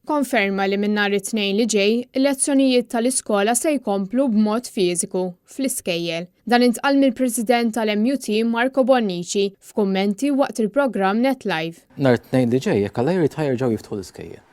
konferma li minn nhar it-tnejn li ġej il-lezzjonijiet tal-iskola se jkomplu b'mod fiżiku fl-iskejjel. Dan intqal mill-President tal-MUT Marco Bonnici f'kummenti waqt il-programm NetLive. Nhar it-tnejn li ġej jekk Alla jrid ħajrġgħu jiftħu l-iskejjel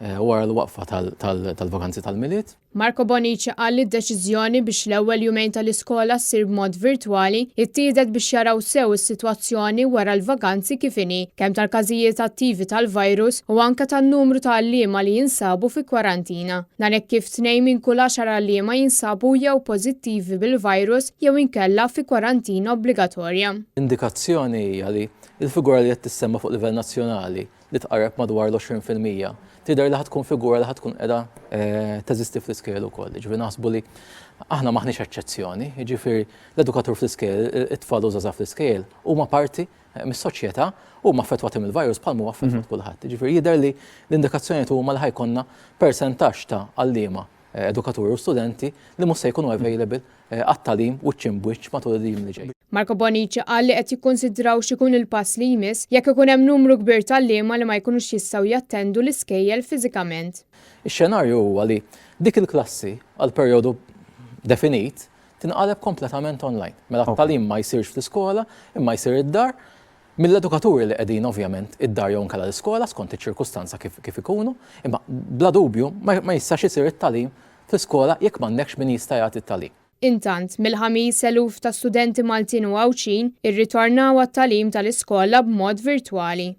wara l-waqfa tal-vakanzi tal-miliet. Marco Bonnici qal li d-deċiżjoni biex l-ewwel jumejn tal-iskola ssir b'mod virtwali ittieħdet biex jaraw sew is-sitwazzjoni wara l-vakanzi kif inhi kemm tal-każijiet attivi tal-virus u anke tan-numru ta' għalliema li jinsabu fi kwarantina. Dan hekk kif 2 minn kull 10 għalliema jinsabu jew pożittivi bil-virus jew inkella fi kwarantina obbligatorja. Indikazzjoni hija li l-figura li qed tissemma fuq livell nazzjonali li tqarreb madwar l-20% tidher li tkun figura li tkun qiegħda teżisti fl-iskejjel ukoll. Ġifieri naħsbu li aħna maħniex eċċezzjoni, jiġifieri l-edukatur fl-iskejjel, it-tfal u żgħażagħ fl-iskejjel huma parti mis-soċjetà huma affettwati mill-virus bħal huma affettwat kulħadd. Jiġifieri jidher li l-indikazzjonijiet huma li ħajkonna persentaġġ ta' għalliema edukaturi u studenti li mhux se jkunu available għat-tagħlim wiċċ imwiċċ matul il-jiem li ġej. Marco Bonnici qal li qed jikkonsidraw x'ikun il-pass li jmiss jekk ikun hemm numru kbir tal-liema li ma jkunux jistgħu jattendu l-iskejjel fiżikament. Ix-xenarju huwa li dik il-klassi għal perjodu definit tinqaleb kompletament online. Mela t-tagħlim ma jsirx fl-iskola imma jsir id-dar mill-edukaturi li qegħdin ovvjament id-dar jew nkella l-iskola skont iċ-ċirkustanza kif ikunu, imma bla dubju ma jistax isir it-tagħlim fl-iskola jekk m'għandekx min jista' jagħti it-tagħlim. Intant, mill-ħamis eluf ta' studenti Maltin u Għawċin irritornaw għat-tagħlim tal-iskola b'mod virtwali.